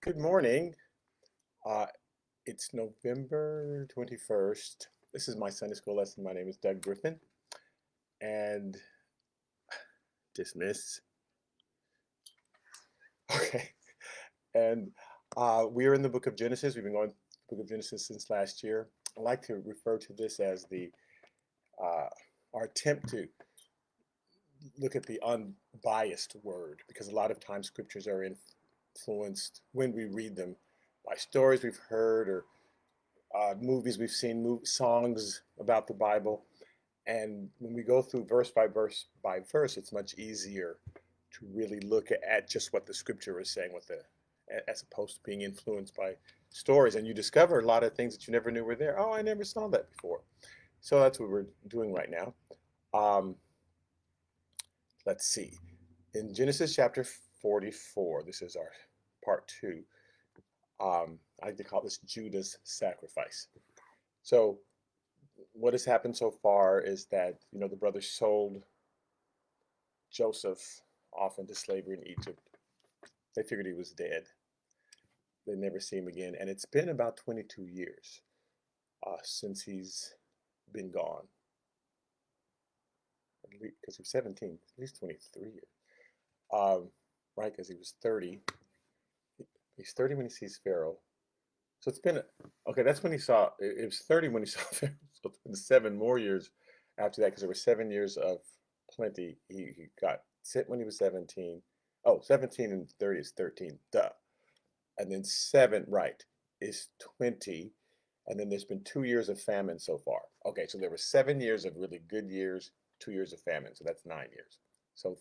Good morning. Uh, it's November 21st. This is my Sunday school lesson. My name is Doug Griffin and dismiss. Okay. And we are in the book of Genesis. We've been going to the book of Genesis since last year. I like to refer to this as uh, our attempt to look at the unbiased word because a lot of times scriptures are influenced when we read them by stories we've heard or movies we've seen, songs about the Bible. And when we go through verse by verse, it's much easier to really look at just what the scripture is saying as opposed to being influenced by stories. And you discover a lot of things that you never knew were there. Oh, I never saw that before. So that's what we're doing right now. Um, let's see. In Genesis chapter 44, this is our part two. I like to call this Judas Sacrifice. So what has happened so far is that the brothers sold Joseph off into slavery in Egypt. They figured he was dead. They never see him again, and it's been about 22 years since he's been gone. Because he was 17, at least 23 years, right? Because he was 30. He's 30 when he sees Pharaoh. So it's been okay. That's when he saw. It was 30 when he saw Pharaoh. So it's been 7 more years after that, because there were 7 years of plenty. He got sent when he was 17. Oh, 17 and 30 is 13. Duh. And then seven, right, is 20. And then there's been 2 years of famine so far. Okay, so there were 7 years of really good years, 2 years of famine. So that's 9 years. So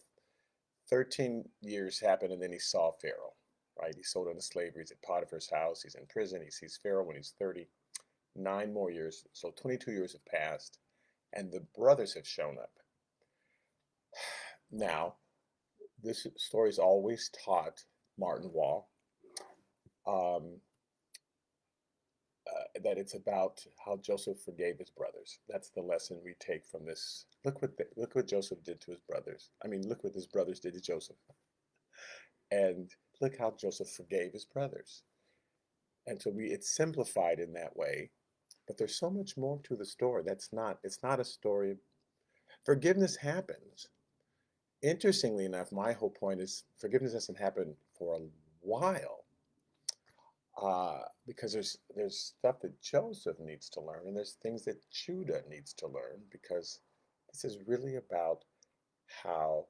13 years happened, and then he saw Pharaoh, right? He's sold into slavery. He's at Potiphar's house. He's in prison. He sees Pharaoh when he's 30. 9 more years. So 22 years have passed, and the brothers have shown up. Now, this story is always taught Martin Wall um, that it's about how Joseph forgave his brothers. That's the lesson we take from this. Look what Joseph did to his brothers. I mean, look what his brothers did to Joseph, and look how Joseph forgave his brothers. And so it's simplified in that way, but there's so much more to the story. It's not a story. Forgiveness happens. Interestingly enough, my whole point is forgiveness doesn't happen for a while, because there's stuff that Joseph needs to learn, and there's things that Judah needs to learn, because this is really about how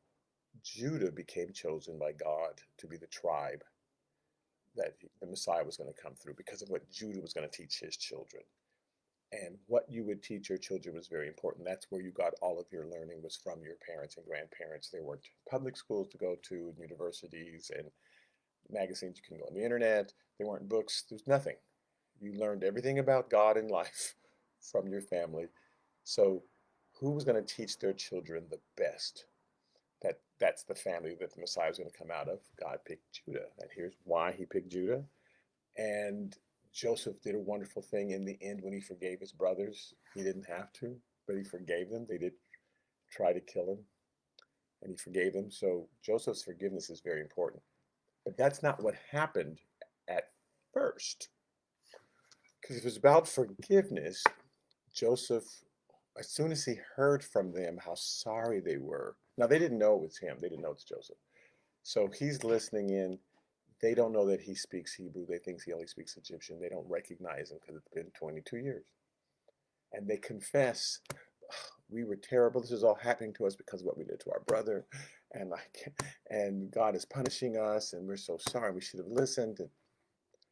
Judah became chosen by God to be the tribe that the Messiah was going to come through, because of what Judah was going to teach his children. And what you would teach your children was very important. That's where you got all of your learning, was from your parents and grandparents. There weren't public schools to go to, and universities and magazines. You can go on the internet. There weren't books. There's nothing. You learned everything about God and life from your family. So who was going to teach their children the best? That's the family that the Messiah was going to come out of. God picked Judah, and here's why he picked Judah. And Joseph did a wonderful thing in the end when he forgave his brothers. He didn't have to, but he forgave them. They did try to kill him, and he forgave them. So Joseph's forgiveness is very important. But that's not what happened at first. Because if it was about forgiveness, Joseph, as soon as he heard from them how sorry they were, now they didn't know it was him, they didn't know it's Joseph. So he's listening in. They don't know that he speaks Hebrew. They think he only speaks Egyptian. They don't recognize him because it's been 22 years. And they confess, we were terrible. This is all happening to us because of what we did to our brother. And God is punishing us, and we're so sorry. We should have listened. And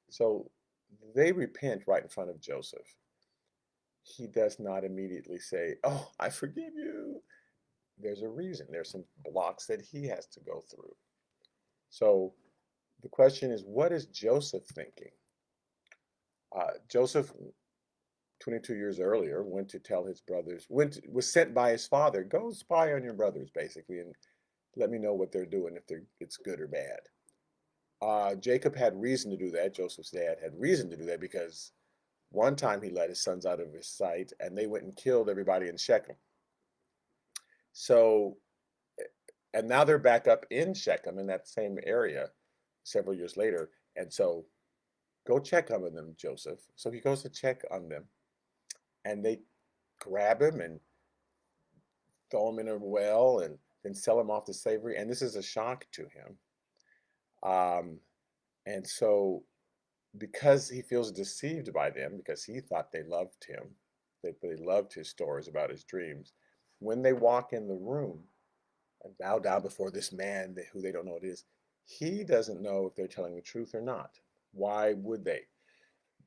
so they repent right in front of Joseph. He does not immediately say, oh, I forgive you. There's a reason. There's some blocks that he has to go through. So the question is, what is Joseph thinking? Joseph, 22 years earlier, went to tell his brothers, was sent by his father, go spy on your brothers, basically, and let me know what they're doing, if it's good or bad. Jacob had reason to do that. Joseph's dad had reason to do that because one time he let his sons out of his sight, and they went and killed everybody in Shechem. So, and now they're back up in Shechem, in that same area. several years later. And so go check on them, Joseph. So he goes to check on them, and they grab him and throw him in a well and then sell him off to slavery. And this is a shock to him. Um, and so, because he feels deceived by them, because he thought they loved him, that they loved his stories about his dreams, when they walk in the room and bow down before this man who they don't know it is, he doesn't know if they're telling the truth or not. Why would they?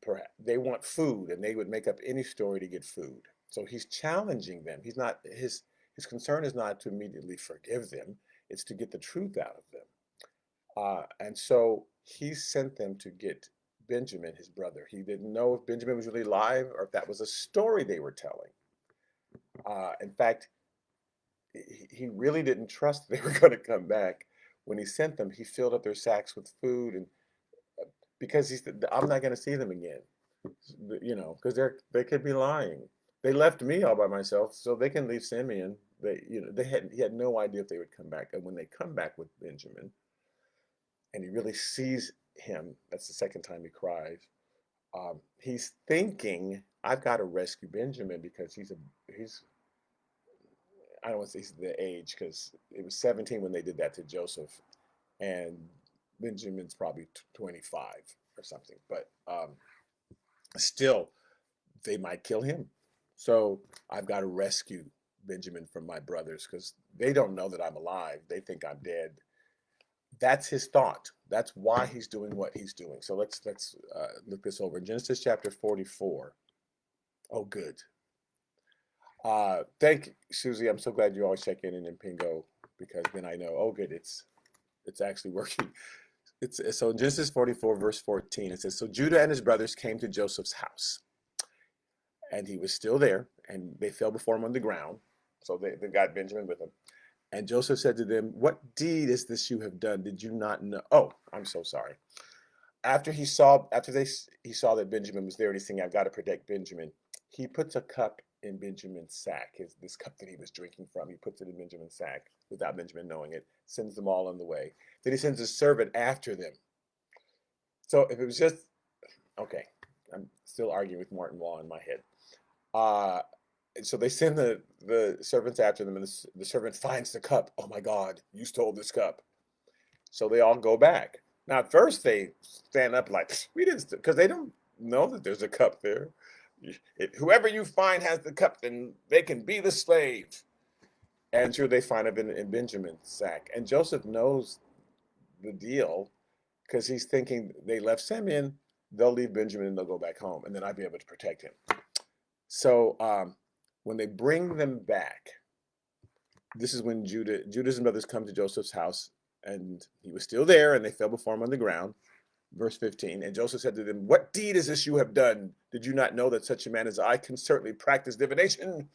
Perhaps they want food, and they would make up any story to get food. So he's challenging them. He's not his concern is not to immediately forgive them; it's to get the truth out of them. And so he sent them to get Benjamin, his brother. He didn't know if Benjamin was really alive or if that was a story they were telling. In fact, he really didn't trust they were going to come back. When he sent them, he filled up their sacks with food, and because he said, "I'm not going to see them again," because they could be lying. They left me all by myself, so they can leave Simeon. He had no idea if they would come back. And when they come back with Benjamin, and he really sees him, that's the second time he cries. He's thinking, "I've got to rescue Benjamin because he's I don't want to say he's the age because it was 17 when they did that to Joseph, and Benjamin's probably 25 or something. But still, they might kill him. So I've got to rescue Benjamin from my brothers because they don't know that I'm alive. They think I'm dead." That's his thought. That's why he's doing what he's doing. So let's look this over in Genesis chapter 44. Oh, good. Thank you, Susie. I'm so glad you always check in and Pingo, because then I know. Oh, good. It's actually working. So in Genesis 44 verse 14 it says, "So Judah and his brothers came to Joseph's house, and he was still there, and they fell before him on the ground." So they got Benjamin with them. And Joseph said to them, "What deed is this you have done? Did you not know?" Oh, I'm so sorry. He saw that Benjamin was there, and he's saying, "I've got to protect Benjamin." He puts a cup in Benjamin's sack. This cup that he was drinking from, he puts it in Benjamin's sack without Benjamin knowing it. Sends them all on the way. Then he sends a servant after them. So if it was just okay, I'm still arguing with Martin Wall in my head. Uh, so they send the servants after them, and the servant finds the cup. "Oh my God, you stole this cup." So they all go back. Now, at first, they stand up like, "We didn't," because they don't know that there's a cup there. Whoever you find has the cup, then they can be the slave. And sure, they find it in Benjamin's sack. And Joseph knows the deal because he's thinking they left Simeon, they'll leave Benjamin and they'll go back home, and then I'll be able to protect him. So when they bring them back, this is when Judah's brothers come to Joseph's house, and he was still there, and they fell before him on the ground. Verse 15, "And Joseph said to them, 'What deed is this you have done? Did you not know that such a man as I can certainly practice divination?'"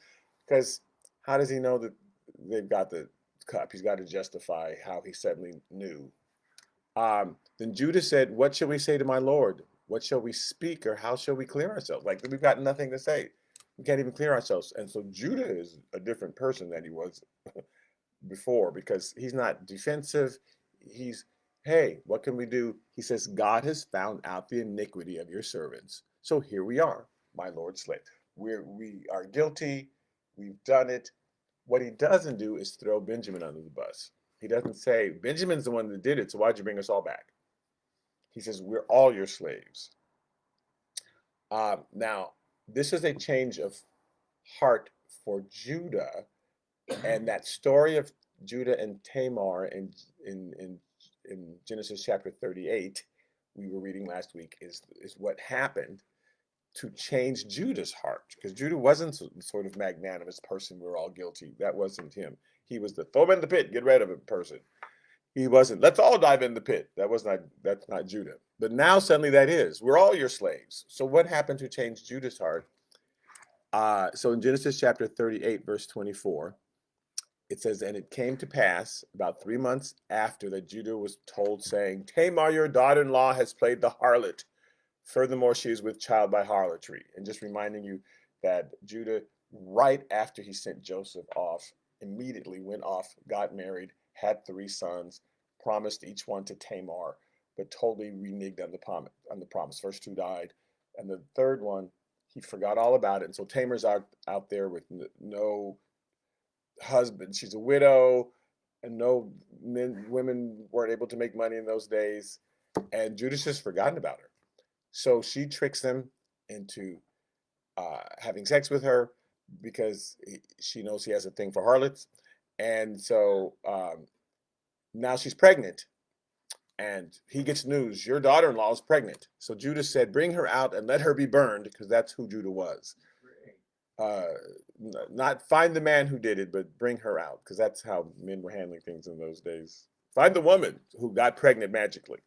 Because how does he know that they've got the cup? He's got to justify how he suddenly knew. Then Judah said, "What shall we say to my Lord? What shall we speak, or how shall we clear ourselves?" Like, we've got nothing to say. We can't even clear ourselves. And so Judah is a different person than he was before, because he's not defensive. He's, "Hey, what can we do?" He says, "God has found out the iniquity of your servants. So here we are, my Lord's slave. We are guilty. We've done it." What he doesn't do is throw Benjamin under the bus. He doesn't say, "Benjamin's the one that did it, so why'd you bring us all back?" He says, "We're all your slaves." Now, this is a change of heart for Judah, and that story of Judah and Tamar in Genesis chapter 38, we were reading last week, is what happened to change Judah's heart, because Judah wasn't sort of magnanimous person. We're all guilty. That wasn't him. He was the throw him in the pit, get rid of him person. He wasn't, "Let's all dive in the pit." That's not Judah. But now suddenly that is. We're all your slaves. So what happened to change Judah's heart? So in Genesis chapter 38, verse 24, it says, "And it came to pass about 3 months after that Judah was told, saying, 'Tamar, your daughter-in-law, has played the harlot. Furthermore, she is with child by harlotry.'" And just reminding you that Judah, right after he sent Joseph off, immediately went off, got married, had 3 sons, promised each one to Tamar, but totally reneged on the promise. First two died, and the third one, he forgot all about it. And so Tamar's out there with no husband. She's a widow, and no women weren't able to make money in those days. And Judas has forgotten about her. So she tricks him into having sex with her because she knows he has a thing for harlots. And so now she's pregnant. And he gets news, your daughter-in-law is pregnant. So Judas said, bring her out and let her be burned, because that's who Judah was. Not find the man who did it, but bring her out, because that's how men were handling things in those days. Find the woman who got pregnant magically.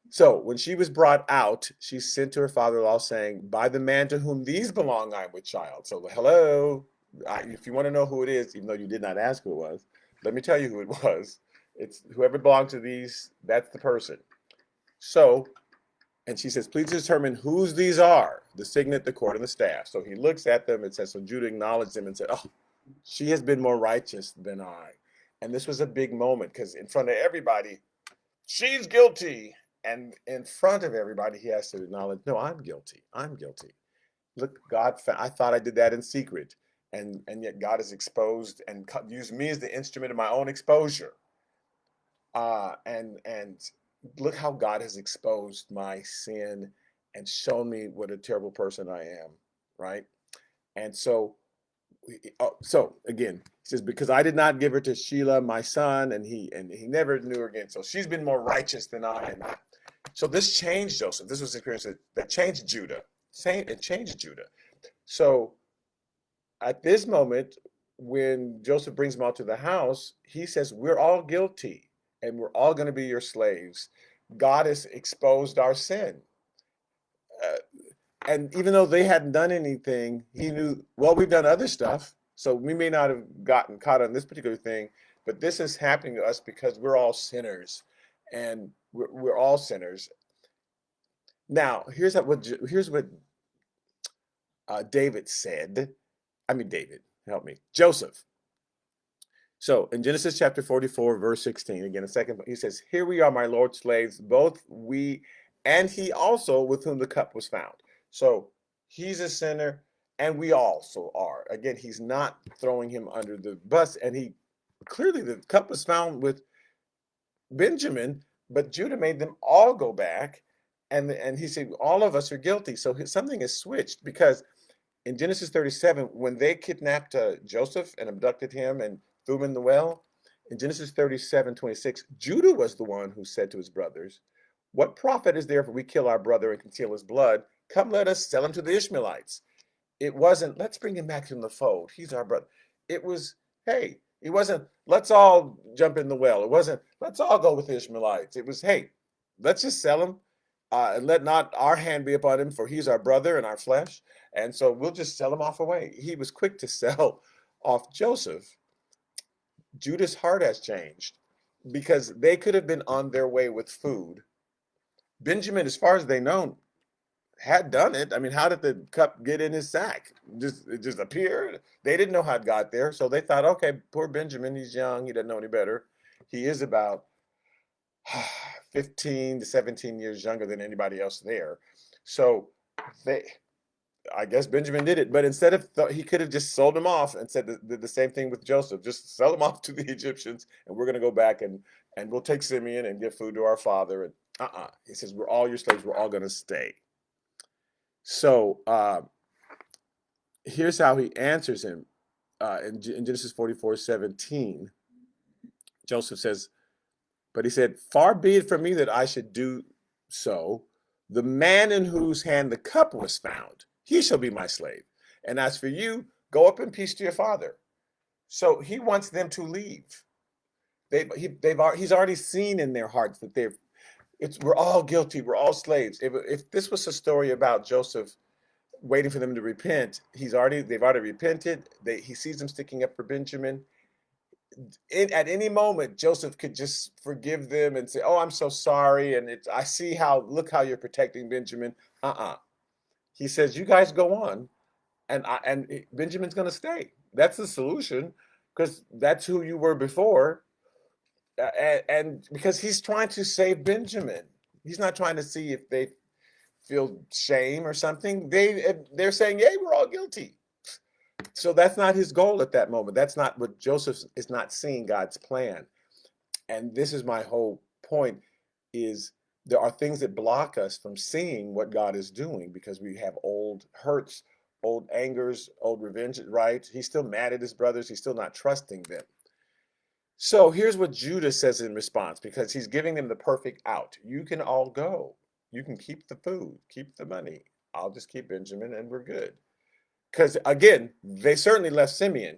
So when she was brought out, she sent to her father-in-law saying, by the man to whom these belong, I am with child. So hello, if you want to know who it is, even though you did not ask who it was, let me tell you who it was. It's whoever belongs to these, that's the person. So, and she says, please determine whose these are, the signet, the cord, and the staff. So he looks at them and says, so Judah acknowledged them and said, oh, she has been more righteous than I. And this was a big moment because in front of everybody, she's guilty. And in front of everybody, he has to acknowledge, no, I'm guilty. I'm guilty. Look, God, I thought I did that in secret. And yet God has exposed and used me as the instrument of my own exposure. And look how God has exposed my sin and shown me what a terrible person I am, right? And so again, he says, because I did not give her to Sheila, my son, and he never knew her again. So she's been more righteous than I am. So this changed Joseph. This was an experience that changed Judah. It changed Judah. So at this moment, when Joseph brings him out to the house, he says, we're all guilty. And we're all going to be your slaves. God has exposed our sin. And even though they hadn't done anything, he knew, well, we've done other stuff. So we may not have gotten caught on this particular thing, but this is happening to us because we're all sinners. And we're all sinners. Now, here's what David said. I mean, David, help me. Joseph. So in Genesis chapter 44, verse 16, again, a second, he says, here we are, my Lord, slaves, both we and he also with whom the cup was found. So he's a sinner and we also are. Again, he's not throwing him under the bus. And he clearly, the cup was found with Benjamin, but Judah made them all go back. And he said, all of us are guilty. So something has switched, because in Genesis 37, when they kidnapped Joseph and abducted him and threw him in the well, in Genesis 37:26, Judah was the one who said to his brothers, what profit is there if we kill our brother and conceal his blood? Come, let us sell him to the Ishmaelites. It wasn't, let's bring him back in the fold. He's our brother. It was, hey, it wasn't, let's all jump in the well. It wasn't, let's all go with the Ishmaelites. It was, hey, let's just sell him and let not our hand be upon him, for he's our brother and our flesh. And so we'll just sell him off away. He was quick to sell off Joseph. Judah's heart has changed because they could have been on their way with food. Benjamin, as far as they know, had done it. I mean, how did the cup get in his sack? It just appeared. They didn't know how it got there. So they thought, okay, poor Benjamin, he's young. He doesn't know any better. He is about 15 to 17 years younger than anybody else there. So I guess Benjamin did it, but instead of, he could have just sold him off and said the same thing with Joseph, just sell him off to the Egyptians, and we're going to go back and we'll take Simeon and give food to our father. And he says, we're all your slaves. We're all going to stay. So here's how he answers him in Genesis 44:17. Joseph says, but he said, far be it from me that I should do so. The man in whose hand the cup was found, he shall be my slave. And as for you, go up in peace to your father. So he wants them to leave. He's already seen in their hearts that we're all guilty. We're all slaves. If this was a story about Joseph waiting for them to repent, they've already repented. He sees them sticking up for Benjamin. At any moment, Joseph could just forgive them and say, oh, I'm so sorry. And I see look how you're protecting Benjamin. He says, you guys go on. And Benjamin's going to stay. That's the solution, because that's who you were before. And because he's trying to save Benjamin. He's not trying to see if they feel shame or something. They're saying, "Yay, we're all guilty." So that's not his goal at that moment. That's not what Joseph is not seeing God's plan. And this is my whole point: is there are things that block us from seeing what God is doing because we have old hurts, old angers, old revenge, right? He's still mad at his brothers. He's still not trusting them. So here's what Judah says in response, because he's giving them the perfect out. You can all go. You can keep the food, keep the money. I'll just keep Benjamin and we're good. Because again, they certainly left Simeon,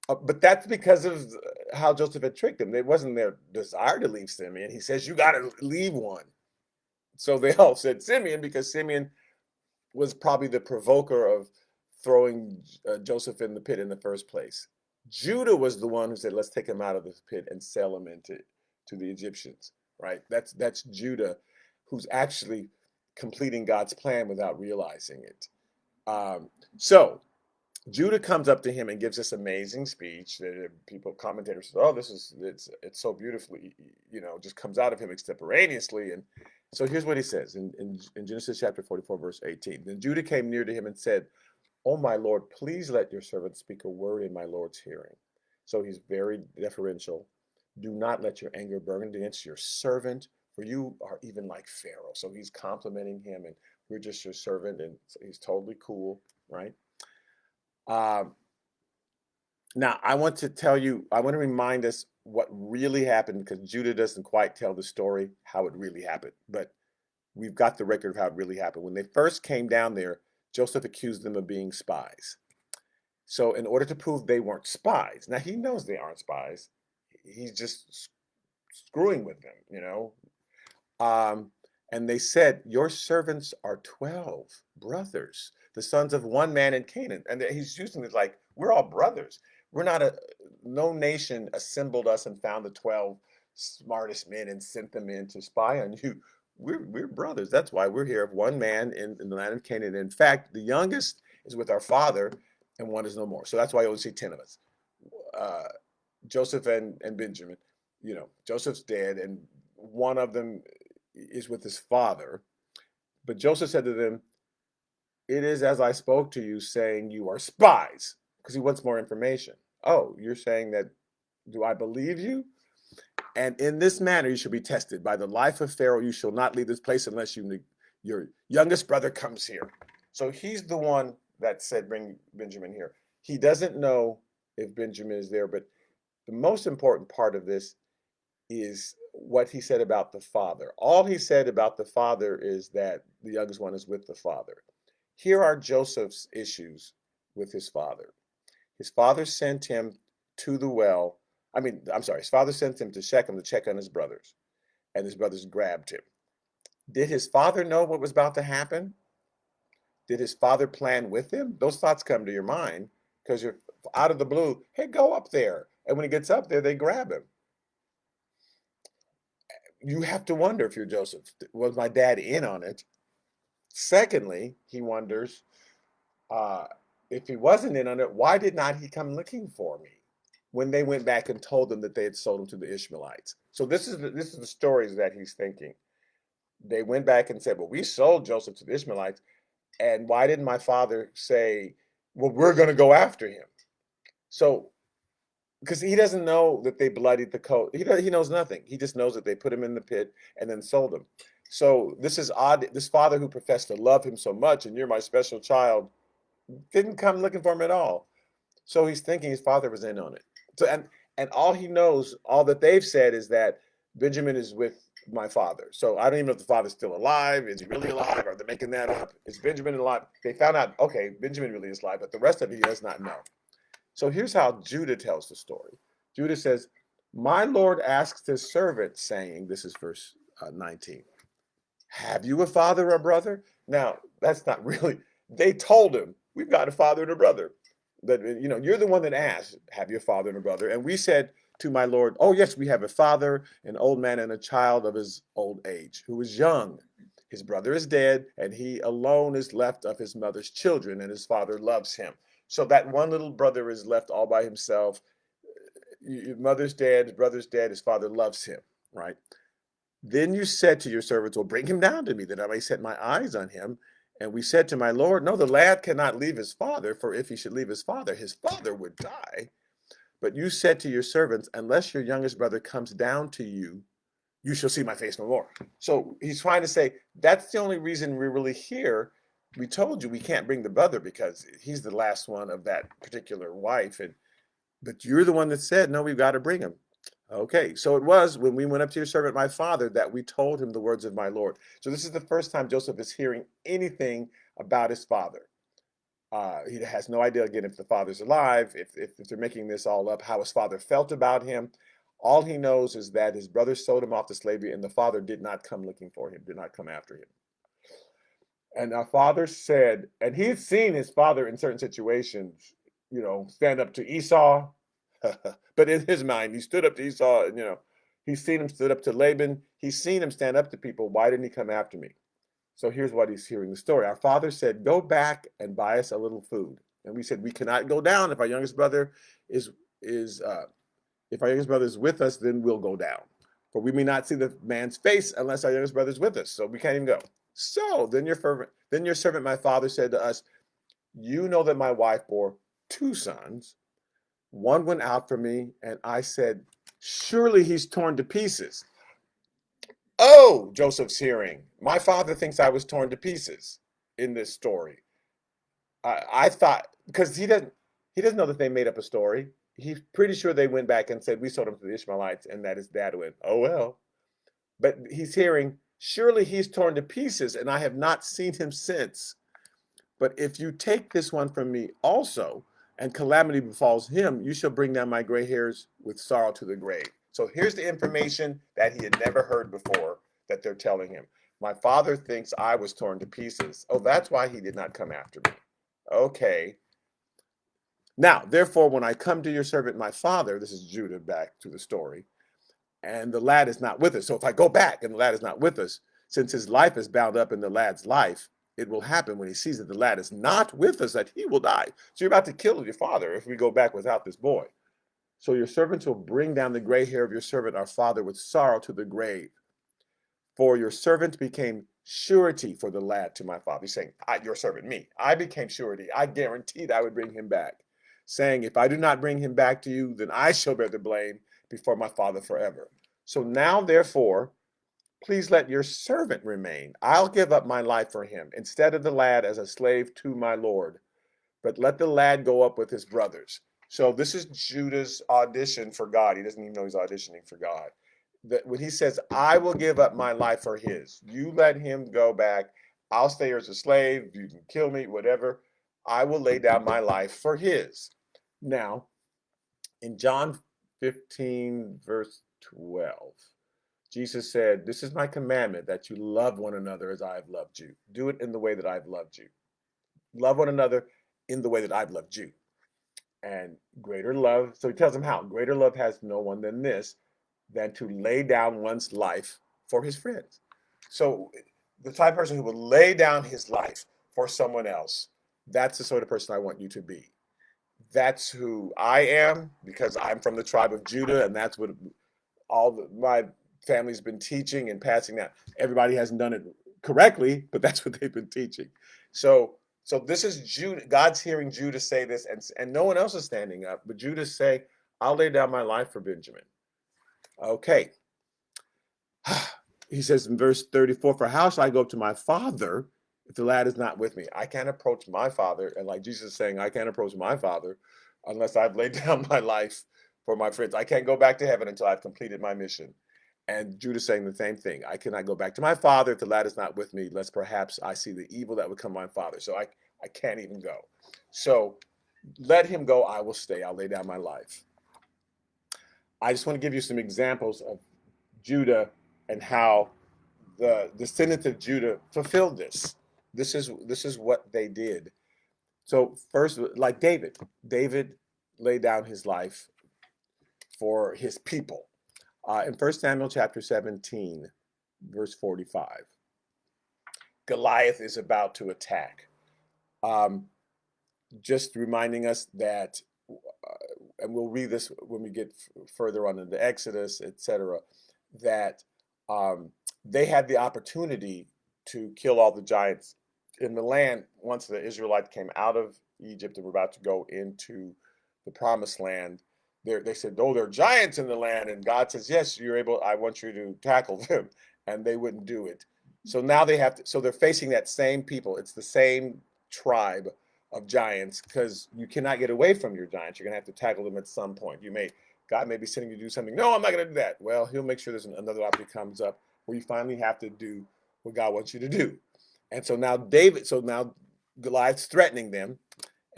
but that's because of how Joseph had tricked them. It wasn't their desire to leave Simeon. He says, you got to leave one. So they all said Simeon because Simeon was probably the provoker of throwing Joseph in the pit in the first place. Judah was the one who said, let's take him out of the pit and sell him to the Egyptians, right? That's Judah, who's actually completing God's plan without realizing it. So Judah comes up to him and gives this amazing speech that commentators say, oh, it's so beautifully, just comes out of him extemporaneously. And so here's what he says in Genesis chapter 44, verse 18. Then Judah came near to him and said, oh, my Lord, please let your servant speak a word in my Lord's hearing. So he's very deferential. Do not let your anger burn against your servant, for you are even like Pharaoh. So he's complimenting him, and we're just your servant, and he's totally cool, right? Now, I want to remind us what really happened, because Judah doesn't quite tell the story how it really happened, but we've got the record of how it really happened. When they first came down there, Joseph accused them of being spies. So in order to prove they weren't spies, now he knows they aren't spies. He's just screwing with them, and they said, your servants are 12 brothers, the sons of one man in Canaan. And he's using it like, we're all brothers. No nation assembled us and found the 12 smartest men and sent them in to spy on you. We're brothers. That's why we're here. One man in the land of Canaan. In fact, the youngest is with our father, and one is no more. So that's why you only see 10 of us. Joseph and Benjamin. Joseph's dead, and one of them is with his father. But Joseph said to them, it is as I spoke to you, saying you are spies, because he wants more information. Oh, you're saying that? Do I believe you? And in this manner you shall be tested. By the life of Pharaoh, you shall not leave this place unless your youngest brother comes here. So he's the one that said, bring Benjamin here. He doesn't know if Benjamin is there, but the most important part of this is what he said about the father. All he said about the father is that the youngest one is with the father. Here are Joseph's issues with his father. His father sent him to the well. His father sent him to Shechem to check on his brothers, and his brothers grabbed him. Did his father know what was about to happen? Did his father plan with him? Those thoughts come to your mind because you're out of the blue. Hey, go up there. And when he gets up there, they grab him. You have to wonder, if you're Joseph, was my dad in on it? Secondly, he wonders, if he wasn't in on it, why did not he come looking for me when they went back and told them that they had sold him to the Ishmaelites? So this is the stories that he's thinking. They went back and said, well, we sold Joseph to the Ishmaelites, and why didn't my father say, well, we're going to go after him? So, because he doesn't know that they bloodied the coat. He knows nothing. He just knows that they put him in the pit and then sold him. So this is odd. This father who professed to love him so much, and you're my special child, didn't come looking for him at all. So he's thinking his father was in on it. So and all he knows, all that they've said is that Benjamin is with my father. So I don't even know if the father's still alive. Is he really alive? Are they making that up? Is Benjamin alive? They found out, okay, Benjamin really is alive, but the rest of it he does not know. So here's how Judah tells the story. Judah says, my Lord asks his servant, saying, this is verse 19, have you a father or brother? Now, that's not really, they told him, we've got a father and a brother. That, you're the one that asked, have you a father and a brother? And we said to my Lord, oh, yes, we have a father, an old man, and a child of his old age, who is young. His brother is dead, and he alone is left of his mother's children, and his father loves him. So that one little brother is left all by himself. His mother's dead, his brother's dead, his father loves him, right? Then you said to your servants, well, bring him down to me, that I may set my eyes on him. And we said to my Lord, no, the lad cannot leave his father, for if he should leave his father would die. But you said to your servants, unless your youngest brother comes down to you, you shall see my face no more. So he's trying to say, that's the only reason we're really here. We told you we can't bring the brother because he's the last one of that particular wife. But you're the one that said, no, we've got to bring him. Okay, so it was when we went up to your servant, my father, that we told him the words of my Lord. So this is the first time Joseph is hearing anything about his father. He has no idea, again, if the father's alive, if they're making this all up, how his father felt about him. All he knows is that his brothers sold him off to slavery, and the father did not come looking for him, did not come after him. And our father said, and he had seen his father in certain situations, stand up to Esau. But in his mind, he stood up to Esau, and he's seen him stood up to Laban. He's seen him stand up to people. Why didn't he come after me? So here's what he's hearing the story. Our father said, go back and buy us a little food. And we said, we cannot go down. If our youngest brother is with us, then we'll go down. For we may not see the man's face unless our youngest brother is with us. So we can't even go. So then your servant, my father, said to us, you know that my wife bore 2 sons. One went out for me, and I said, surely he's torn to pieces. Oh, Joseph's hearing. My father thinks I was torn to pieces in this story. I thought, because he doesn't know that they made up a story. He's pretty sure they went back and said, we sold him to the Ishmaelites, and that his dad went, oh well. But he's hearing, surely he's torn to pieces, and I have not seen him since. But if you take this one from me also, and calamity befalls him, you shall bring down my gray hairs with sorrow to the grave. So here's the information that he had never heard before that they're telling him. My father thinks I was torn to pieces. Oh, that's why he did not come after me. Okay. Now, therefore, when I come to your servant, my father, this is Judah, back to the story, and the lad is not with us. So if I go back and the lad is not with us, since his life is bound up in the lad's life, it will happen when he sees that the lad is not with us, that he will die. So you're about to kill your father if we go back without this boy. So your servants will bring down the gray hair of your servant, our father, with sorrow to the grave. For your servant became surety for the lad to my father. He's saying, your servant, me. I became surety. I guaranteed I would bring him back. Saying, if I do not bring him back to you, then I shall bear the blame before my father forever. So now, therefore, please let your servant remain. I'll give up my life for him, instead of the lad as a slave to my Lord. But let the lad go up with his brothers. So this is Judah's audition for God. He doesn't even know he's auditioning for God. That when he says, I will give up my life for his, you let him go back. I'll stay here as a slave. You can kill me, whatever. I will lay down my life for his. Now, in John 15, verse 12, Jesus said, this is my commandment, that you love one another as I have loved you. Do it in the way that I've loved you. Love one another in the way that I've loved you. And greater love, so he tells them how. Greater love has no one than this, than to lay down one's life for his friends. So the type of person who will lay down his life for someone else, that's the sort of person I want you to be. That's who I am, because I'm from the tribe of Judah, and that's what my family's been teaching and passing down. Everybody hasn't done it correctly, but that's what they've been teaching. So this is Judah. God's hearing Judah say this, and no one else is standing up, but Judah say, I'll lay down my life for Benjamin. Okay. He says in verse 34, for how shall I go up to my father if the lad is not with me? I can't approach my father. And like Jesus is saying, I can't approach my father unless I've laid down my life for my friends. I can't go back to heaven until I've completed my mission. And Judah saying the same thing. I cannot go back to my father if the lad is not with me, lest perhaps I see the evil that would come my father. So I can't even go. So let him go. I will stay. I'll lay down my life. I just want to give you some examples of Judah and how the descendants of Judah fulfilled this. This is what they did. So first, like David laid down his life for his people. In 1 Samuel chapter 17, verse 45, Goliath is about to attack. Just reminding us that, and we'll read this when we get further on into Exodus, etc., that um, they had the opportunity to kill all the giants in the land once the Israelites came out of Egypt and were about to go into the promised land. They said, "Oh, there are giants in the land," and God says, "Yes, you're able. I want you to tackle them," and they wouldn't do it. So now they have to. So they're facing that same people. It's the same tribe of giants because you cannot get away from your giants. You're gonna have to tackle them at some point. God may be sending you to do something. No, I'm not going to do that. Well, he'll make sure there's another opportunity comes up where you finally have to do what God wants you to do. And so now Goliath's threatening them.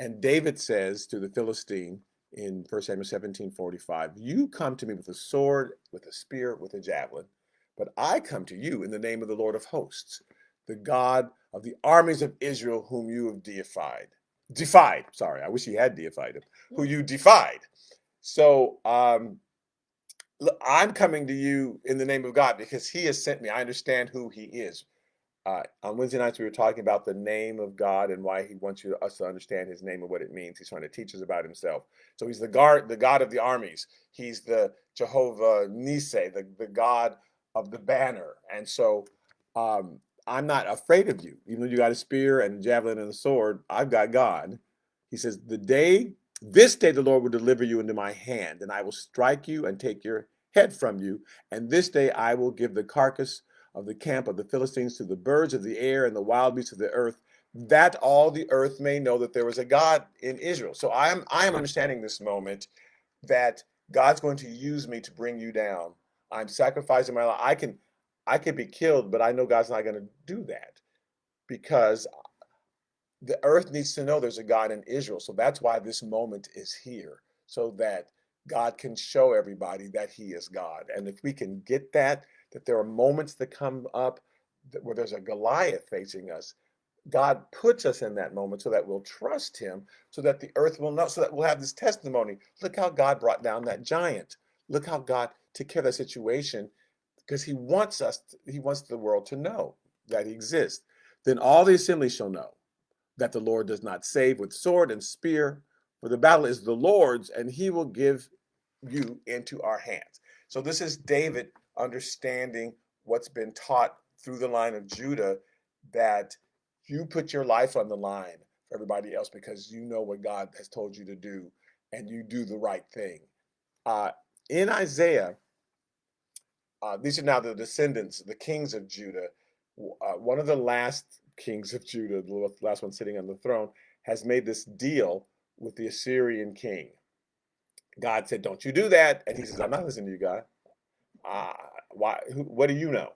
And David says to the Philistine in 1 Samuel 17:45, "You come to me with a sword, with a spear, with a javelin, but I come to you in the name of the Lord of hosts, the God of the armies of Israel, whom you have defied. Sorry, I wish he had deified him. Who you defied." So I'm coming to you in the name of God because he has sent me. I understand who he is. On Wednesday nights, we were talking about the name of God and why he wants us to understand his name and what it means. He's trying to teach us about himself. So he's the God of the armies. He's the Jehovah Nissi, the God of the banner. And so I'm not afraid of you. Even though you got a spear and a javelin and a sword, I've got God. He says, this day the Lord will deliver you into my hand, and I will strike you and take your head from you. And this day I will give the carcass of the camp of the Philistines to the birds of the air and the wild beasts of the earth, that all the earth may know that there was a God in Israel. So I am understanding this moment that God's going to use me to bring you down. I'm sacrificing my life. I can be killed, but I know God's not going to do that because the earth needs to know there's a God in Israel. So that's why this moment is here, so that God can show everybody that he is God. And if we can get that there are moments that come up where there's a Goliath facing us, God puts us in that moment so that we'll trust him, so that the earth will know, so that we'll have this testimony. Look how God brought down that giant. Look how God took care of that situation, because he wants the world to know that he exists. Then all the assembly shall know that the Lord does not save with sword and spear, for the battle is the Lord's, and he will give you into our hands. So this is David understanding what's been taught through the line of Judah, that you put your life on the line for everybody else because you know what God has told you to do, and you do the right thing. Uh, in Isaiah, these are now the descendants, the kings of Judah. One of the last kings of Judah, the last one sitting on the throne, has made this deal with the Assyrian king. God said, "Don't you do that," and he says, "I'm not listening to you, God. Uh, why? What do you know?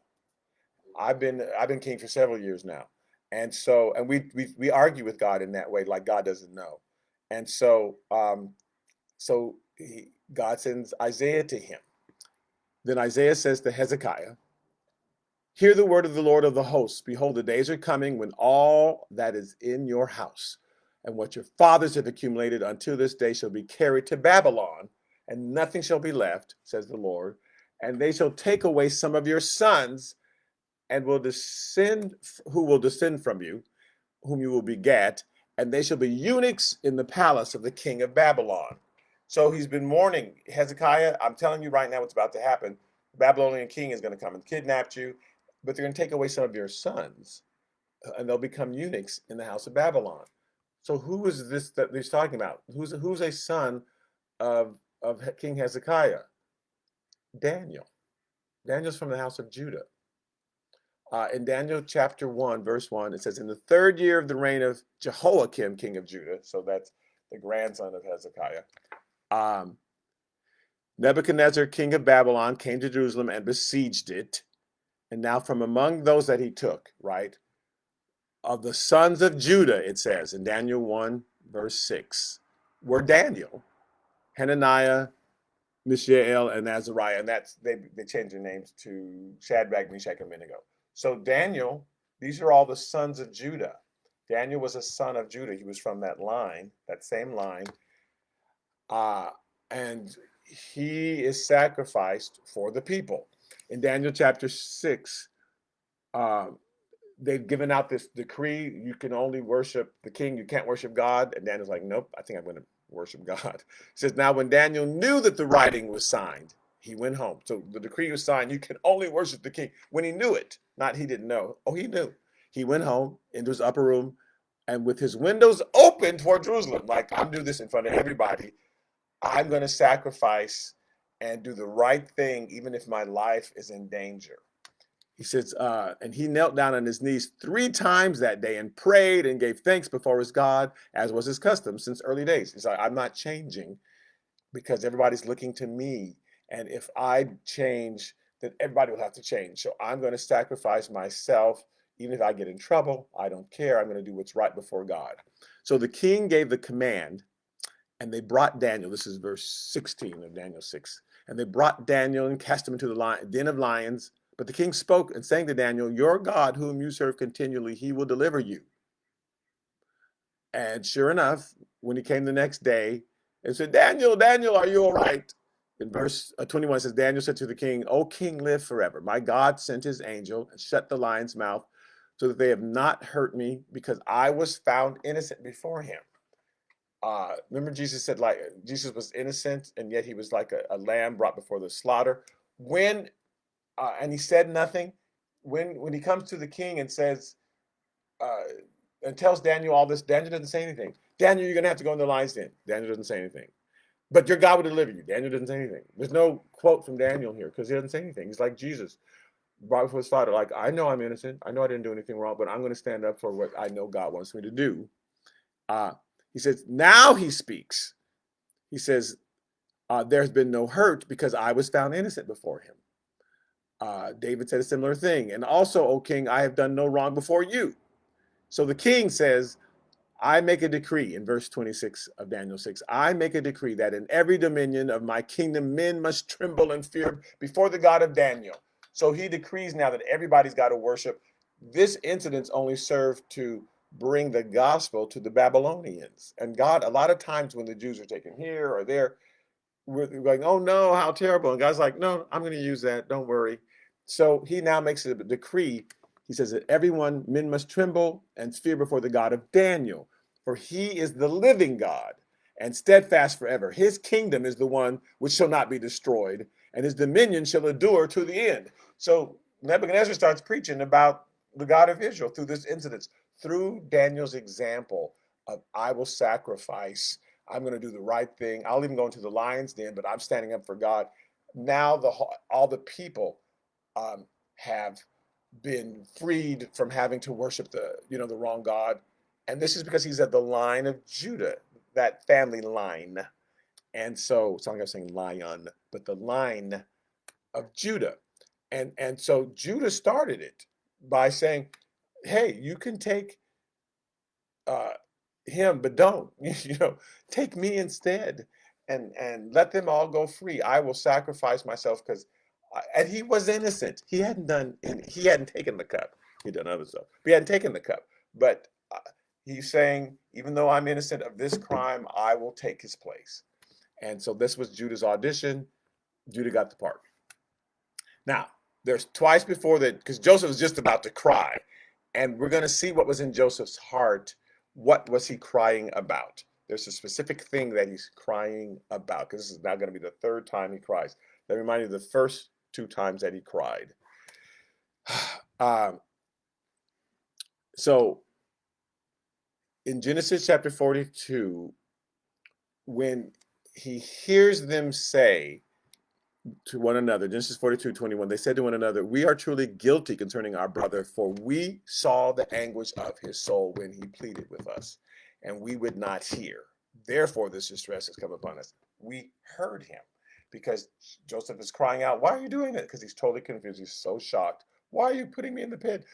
I've been king for several years now," and so we argue with God in that way, like God doesn't know, and God sends Isaiah to him. Then Isaiah says to Hezekiah, "Hear the word of the Lord of the hosts. Behold, the days are coming when all that is in your house and what your fathers have accumulated until this day shall be carried to Babylon, and nothing shall be left, says the Lord. And they shall take away some of your sons and who will descend from you, whom you will beget, and they shall be eunuchs in the palace of the king of Babylon." So he's been warning Hezekiah, "I'm telling you right now what's about to happen. The Babylonian king is going to come and kidnap you, but they're going to take away some of your sons, and they'll become eunuchs in the house of Babylon." So who is this that he's talking about? Who's a son of King Hezekiah? Daniel. Daniel's from the house of Judah. In Daniel chapter 1, verse 1, it says, "In the third year of the reign of Jehoiakim, king of Judah," so that's the grandson of Hezekiah, "Nebuchadnezzar, king of Babylon, came to Jerusalem and besieged it. And now from among those that he took," right, "of the sons of Judah," it says in Daniel 1, verse 6, "were Daniel, Hananiah, Mishael, and Azariah." And they changed their names to Shadrach, Meshach, and Abednego. So Daniel, these are all the sons of Judah. Daniel was a son of Judah. He was from that line, that same line. And he is sacrificed for the people. In Daniel chapter 6, they've given out this decree: you can only worship the king, you can't worship God. And Daniel's like, "Nope, I think I'm going to worship God." It says, "Now when Daniel knew that the writing was signed, He went home. So the decree was signed. You can only worship the king when he knew it. Not he didn't know. Oh, he knew. He went home into his upper room and with his windows open toward Jerusalem, like I'm doing this in front of everybody, I'm going to sacrifice and do the right thing, even if my life is in danger. He says, and he knelt down on his knees 3 times that day and prayed and gave thanks before his God, as was his custom since early days. He's like, I'm not changing because everybody's looking to me. And if I change, then everybody will have to change. So I'm going to sacrifice myself. Even if I get in trouble, I don't care. I'm going to do what's right before God. So the king gave the command, and they brought Daniel. This is verse 16 of Daniel 6. And they brought Daniel and cast him into the den of lions. But the king spoke and saying to Daniel, your God, whom you serve continually, he will deliver you. And sure enough, when he came the next day, and said, Daniel, Daniel, are you all right? In verse 21, it says, Daniel said to the king, O king, live forever. My God sent his angel and shut the lion's mouth so that they have not hurt me because I was found innocent before him. Remember Jesus said, like, Jesus was innocent and yet he was like a lamb brought before the slaughter. And he said nothing. When he comes to the king and says, and tells Daniel all this, Daniel doesn't say anything. Daniel, you're going to have to go in the lion's den. Daniel doesn't say anything. But your God will deliver you. Daniel doesn't say anything. There's no quote from Daniel here because he doesn't say anything. He's like Jesus, brought before his father. Like, I know I'm innocent. I know I didn't do anything wrong, but I'm going to stand up for what I know God wants me to do. He says, now he speaks. He says, there's been no hurt because I was found innocent before him. David said a similar thing. And also, O king, I have done no wrong before you. So the king says, I make a decree in verse 26 of Daniel 6. I make a decree that in every dominion of my kingdom, men must tremble and fear before the God of Daniel. So he decrees now that everybody's got to worship. This incident only served to bring the gospel to the Babylonians. And God, a lot of times when the Jews are taken here or there, we're going, oh no, how terrible. And God's like, no, I'm going to use that. Don't worry. So he now makes a decree. He says that men must tremble and fear before the God of Daniel, for he is the living God and steadfast forever. His kingdom is the one which shall not be destroyed, and his dominion shall endure to the end. So Nebuchadnezzar starts preaching about the God of Israel through this incident, through Daniel's example of I will sacrifice. I'm going to do the right thing. I'll even go into the lion's den, but I'm standing up for God. Now all the people have been freed from having to worship the wrong God. And this is because he's at the line of Judah, that family line. And so it's not like I'm saying lion, but the line of Judah. And so Judah started it by saying, hey, you can take him, but don't, take me instead and let them all go free. I will sacrifice myself because, and he was innocent. He hadn't taken the cup. He'd done other stuff, but he hadn't taken the cup. But he's saying, even though I'm innocent of this crime, I will take his place. And so this was Judah's audition. Judah got the part. Now, there's twice before that, because Joseph was just about to cry. And we're going to see what was in Joseph's heart. What was he crying about? There's a specific thing that he's crying about, because this is now going to be the 3rd time he cries. Let me remind you of the first 2 times that he cried. So in Genesis chapter 42, when he hears them say to one another, Genesis 42:21, they said to one another, we are truly guilty concerning our brother, for we saw the anguish of his soul when he pleaded with us, and we would not hear. Therefore, this distress has come upon us. We heard him because Joseph is crying out, why are you doing it? Because he's totally confused. He's so shocked. Why are you putting me in the pit?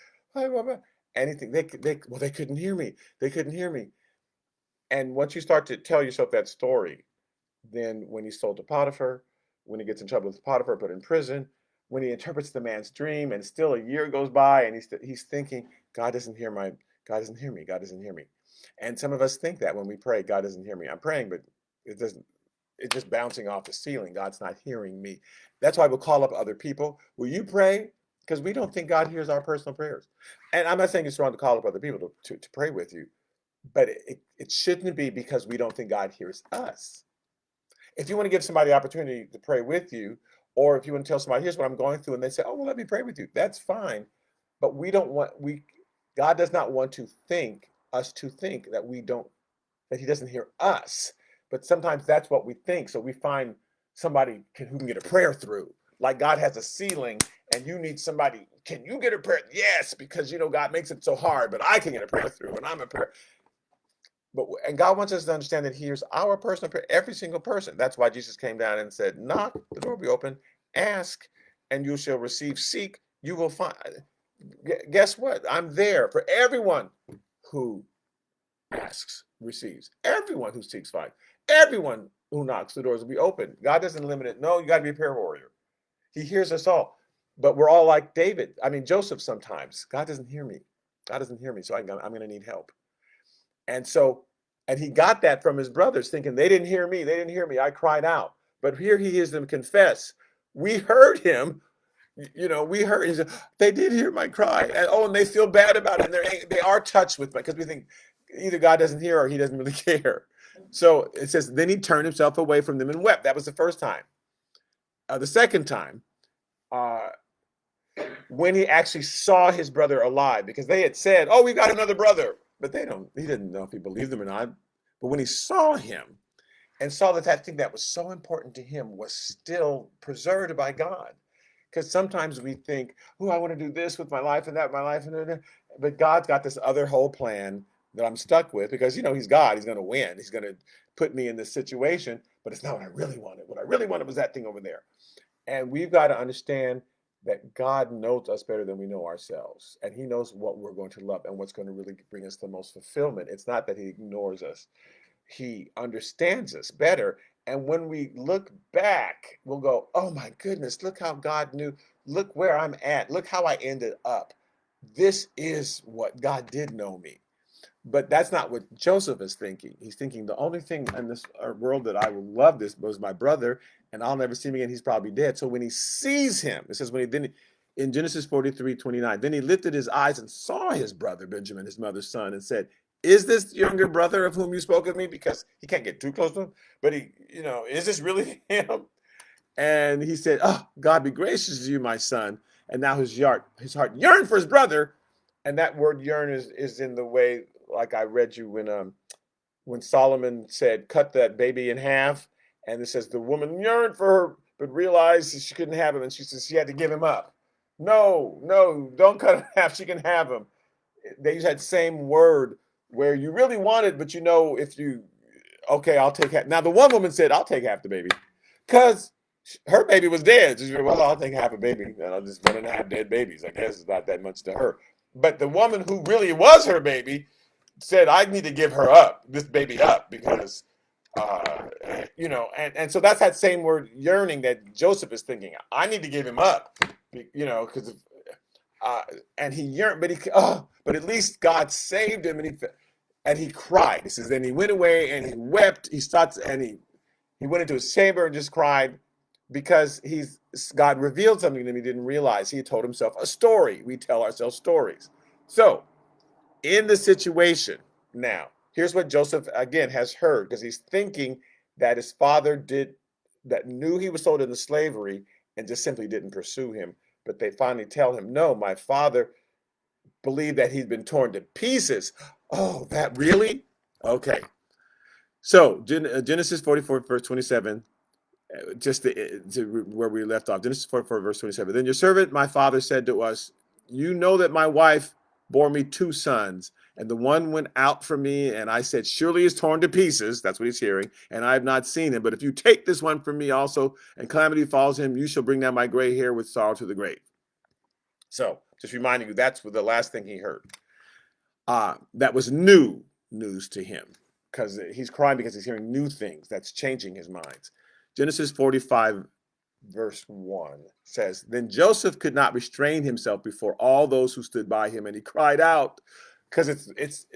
Anything. They couldn't hear me. They couldn't hear me. And once you start to tell yourself that story, then when he's sold to Potiphar, when he gets in trouble with Potiphar, put in prison, when he interprets the man's dream, and still a year goes by, and he's thinking, God doesn't hear me. God doesn't hear me. And some of us think that when we pray, God doesn't hear me. I'm praying, but it doesn't. It's just bouncing off the ceiling. God's not hearing me. That's why we'll call up other people. Will you pray? Because we don't think God hears our personal prayers. And I'm not saying it's wrong to call up other people to pray with you, but it shouldn't be because we don't think God hears us. If you want to give somebody the opportunity to pray with you, Or if you want to tell somebody, here's what I'm going through, and they say, oh, well, let me pray with you. That's fine. But God does not want us to think that he doesn't hear us. But sometimes that's what we think. So we find somebody who can get a prayer through. Like God has a ceiling and you need somebody. Can you get a prayer? Yes, because God makes it so hard, but I can get a prayer through and I'm a prayer. And God wants us to understand that he hears our personal prayer, every single person. That's why Jesus came down and said, knock, the door will be open, ask, and you shall receive, seek, you will find. Guess what? I'm there for everyone who asks, receives. Everyone who seeks, finds. Everyone who knocks, the doors will be open. God doesn't limit it. No, you got to be a prayer warrior. He hears us all. But we're all like Joseph sometimes. God doesn't hear me. God doesn't hear me, so I'm going to need help. And he got that from his brothers, thinking they didn't hear me. They didn't hear me. I cried out. But here he hears them confess. We heard him. We heard. He said, they did hear my cry. And they feel bad about it. And they are touched with me because we think either God doesn't hear or he doesn't really care. So it says, then he turned himself away from them and wept. That was the first time. The second time, when he actually saw his brother alive, because they had said, oh, we got another brother. But he didn't know if he believed them or not. But when he saw him and saw that thing that was so important to him was still preserved by God. Because sometimes we think, oh, I want to do this with my life and that, my life. But God's got this other whole plan that I'm stuck with because, he's God. He's going to win. He's going to put me in this situation. But it's not what I really wanted. What I really wanted was that thing over there. And we've got to understand that God knows us better than we know ourselves. And he knows what we're going to love and what's going to really bring us the most fulfillment. It's not that he ignores us. He understands us better. And when we look back, we'll go, oh my goodness, look how God knew. Look where I'm at. Look how I ended up. This is what God did know me. But that's not what Joseph is thinking. He's thinking the only thing in this world that I will love this was my brother, and I'll never see him again. He's probably dead. So when he sees him, it says in Genesis 43:29, then he lifted his eyes and saw his brother Benjamin, his mother's son, and said, is this younger brother of whom you spoke of me? Because he can't get too close to him. But is this really him? And he said, oh, God be gracious to you, my son. And now his heart yearned for his brother. And that word yearn is in the way, like I read you when Solomon said, cut that baby in half. And it says the woman yearned for her, but realized she couldn't have him. And she says she had to give him up. No, don't cut him in half. She can have him. They use that same word where you really want it, but okay, I'll take half. Now the one woman said, I'll take half the baby because her baby was dead. She said, well, I'll take half a baby and I'll just 1.5 dead babies. I guess it's not that much to her. But the woman who really was her baby said, I need to give this baby up because, and so that's that same word yearning that Joseph is thinking. I need to give him up, because and he yearned, but at least God saved him, and he cried. He says, then he went away and he wept. He went into his chamber and just cried because God revealed something to him he didn't realize. He had told himself a story. We tell ourselves stories. So in the situation now, here's what Joseph again has heard, because he's thinking that his father knew he was sold into slavery and just simply didn't pursue him. But they finally tell him, no, my father believed that he'd been torn to pieces. Oh, that really? Okay. So Genesis 44, verse 27, just to where we left off. Genesis 44, verse 27. Then your servant, my father, said to us, you know that my wife bore me 2 sons, and the one went out from me, and I said, surely he's torn to pieces. That's what he's hearing, and I have not seen him. But if you take this one from me also, and calamity falls him, you shall bring down my gray hair with sorrow to the grave. So just reminding you, that's the last thing he heard. That was new news to him, because he's crying because he's hearing new things that's changing his mind. Genesis 45, verse 1 says, then Joseph could not restrain himself before all those who stood by him, and he cried out, because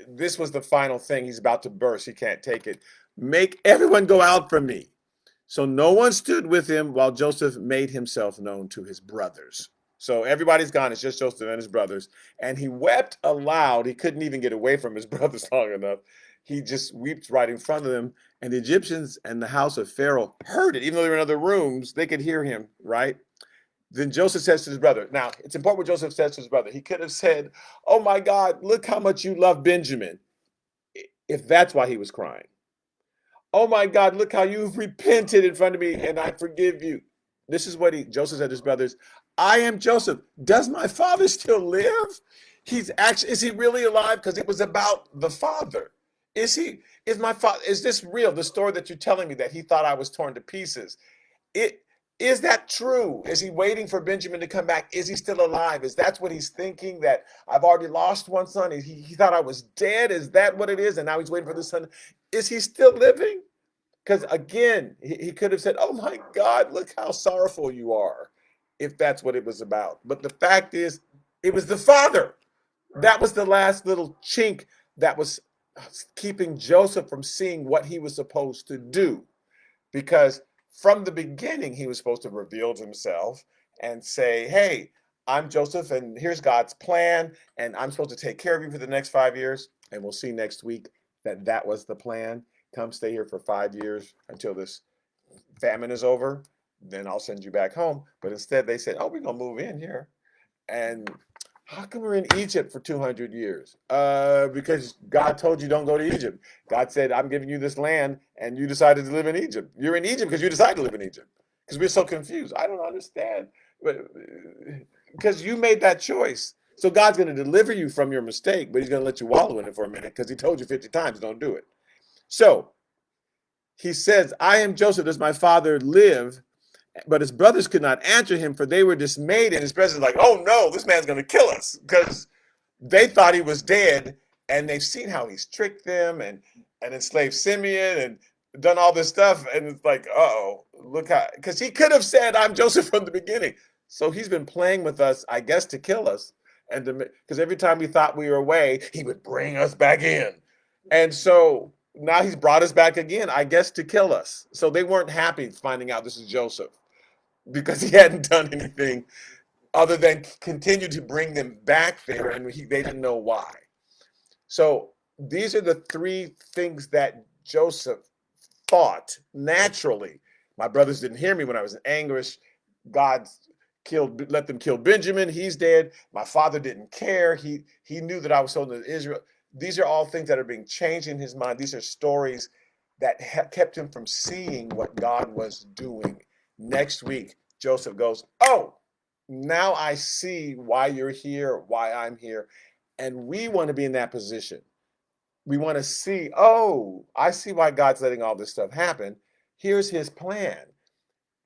this was the final thing. He's about to burst. He can't take it. Make everyone go out from me. So no one stood with him while Joseph made himself known to his brothers. So everybody's gone. It's just Joseph and his brothers. And he wept aloud. He couldn't even get away from his brothers long enough. He just wept right in front of them. And the Egyptians and the house of Pharaoh heard it. Even though they were in other rooms, they could hear him, right? Then Joseph says to his brother, now it's important what Joseph says to his brother. He could have said, "Oh my God, look how much you love Benjamin," if that's why he was crying. "Oh my God, look how you've repented in front of me and I forgive you." This is what Joseph said to his brothers. "I am Joseph. Does my father still live?" Is he really alive? Because it was about the father. Is my father, is this real? The story that you're telling me that he thought I was torn to pieces. It, is that true? Is he waiting for Benjamin to come back? Is he still alive? Is that what he's thinking? That I've already lost one son. He thought I was dead. Is that what it is? And now he's waiting for the son. Is he still living? Because again, he could have said, "Oh my God, look how sorrowful you are," if that's what it was about. But the fact is, it was the father. That was the last little chink that was keeping Joseph from seeing what he was supposed to do. Because from the beginning, he was supposed to have revealed himself and say, "Hey, I'm Joseph, and here's God's plan, and I'm supposed to take care of you for the next 5 years." And we'll see next week that that was the plan. Come stay here for 5 years until this famine is over. Then I'll send you back home. But instead, they said, "Oh, we're going to move in here." And how come we're in Egypt for 200 years? Because God told you don't go to Egypt. God said, "I'm giving you this land," and you decided to live in Egypt. You're in Egypt because you decided to live in Egypt. Because we're so confused. I don't understand. But because you made that choice. So God's going to deliver you from your mistake, but he's going to let you wallow in it for a minute because he told you 50 times, don't do it. So he says, "I am Joseph. Does my father live?" But his brothers could not answer him, for they were dismayed. And his brothers were like, "Oh no, this man's going to kill us," because they thought he was dead. And they've seen how he's tricked them and enslaved Simeon and done all this stuff. And it's like, oh, look how, because he could have said, "I'm Joseph," from the beginning. So he's been playing with us, I guess, to kill us. And because every time we thought we were away, he would bring us back in. And so now he's brought us back again, I guess, to kill us. So they weren't happy finding out this is Joseph because he hadn't done anything other than continue to bring them back there, and they didn't know why. So these are the three things that Joseph thought naturally. My brothers didn't hear me when I was in anguish. God let them kill Benjamin. He's dead. My father didn't care. He knew that I was sold to Israel. These are all things that are being changed in his mind. These are stories that kept him from seeing what God was doing. Next week, Joseph goes, "Oh, now I see why you're here, why I'm here." And we want to be in that position. We want to see, "Oh, I see why God's letting all this stuff happen. Here's his plan."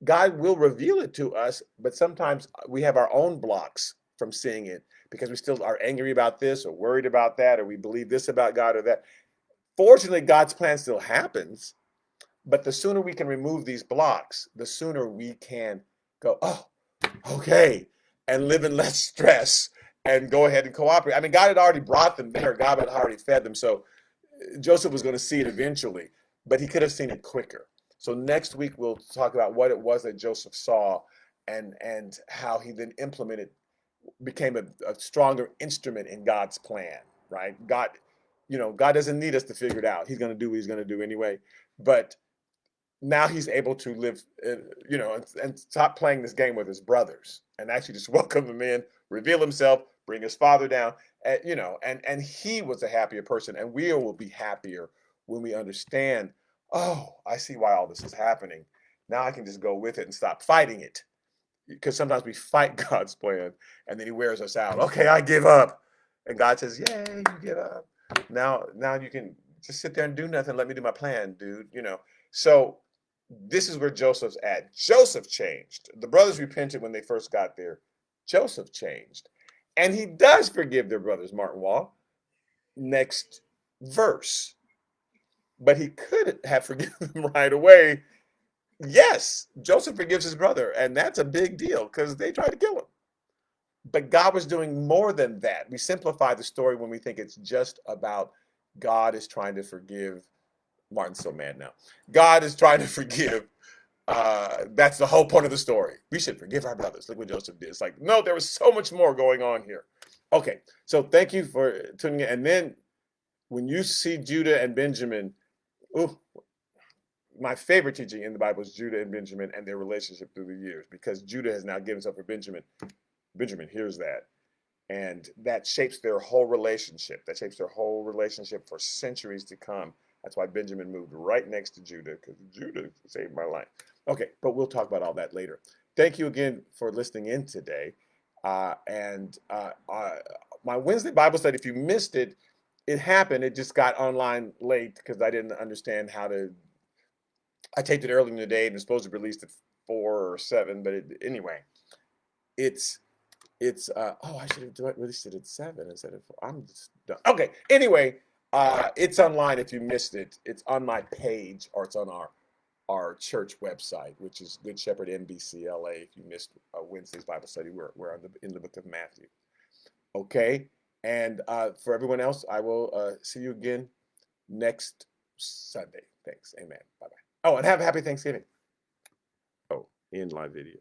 God will reveal it to us, but sometimes we have our own blocks from seeing it because we still are angry about this or worried about that, or we believe this about God or that. Fortunately, God's plan still happens, but the sooner we can remove these blocks, the sooner we can go, "Oh, okay," and live in less stress and go ahead and cooperate. I mean, God had already brought them there. God had already fed them. So Joseph was going to see it eventually, but he could have seen it quicker. So next week we'll talk about what it was that Joseph saw and how he then implemented, became a stronger instrument in God's plan, right? God doesn't need us to figure it out. He's going to do what he's going to do anyway. But now he's able to live, and stop playing this game with his brothers and actually just welcome them in, reveal himself, bring his father down, and he was a happier person, and we will be happier when we understand, "Oh, I see why all this is happening. Now I can just go with it and stop fighting it." Because sometimes we fight God's plan, and then he wears us out. "Okay, I give up," and God says, "Yay, you give up. Now you can just sit there and do nothing. Let me do my plan, dude." So this is where Joseph's at. Joseph changed. The brothers repented when they first got there. Joseph changed. And he does forgive their brothers, Martin Wall. Next verse. But he could have forgiven them right away. Yes, Joseph forgives his brother, and that's a big deal because they tried to kill him. But God was doing more than that. We simplify the story when we think it's just about God is trying to forgive. Martin's so mad now. God is trying to forgive That's the whole point of the story. We should forgive our brothers. Look what Joseph did. It's like, no, there was so much more going on here. Okay, so thank you for tuning in. And then when you see Judah and Benjamin, ooh, my favorite teaching in the Bible is Judah and Benjamin and their relationship through the years, because Judah has now given himself for Benjamin. Benjamin hears that, and that shapes their whole relationship. That shapes their whole relationship for centuries to come. That's why Benjamin moved right next to Judah, because Judah saved my life. Okay, but we'll talk about all that later. Thank you again for listening in today. And my Wednesday Bible study, if you missed it, it happened. It just got online late because I didn't understand how to. I taped it early in the day and it's supposed to be released at 4 or 7, but anyway, it's oh, I should have released it at 7 instead of 4. I'm just done. Okay. Anyway, it's online if you missed it. It's on my page, or it's on our church website, which is Good Shepherd NBCLA. If you missed Wednesday's Bible study, we're in the book of Matthew. Okay. And for everyone else, I will see you again next Sunday. Thanks. Amen. Bye bye. Oh, and have a happy Thanksgiving. Oh, in live video.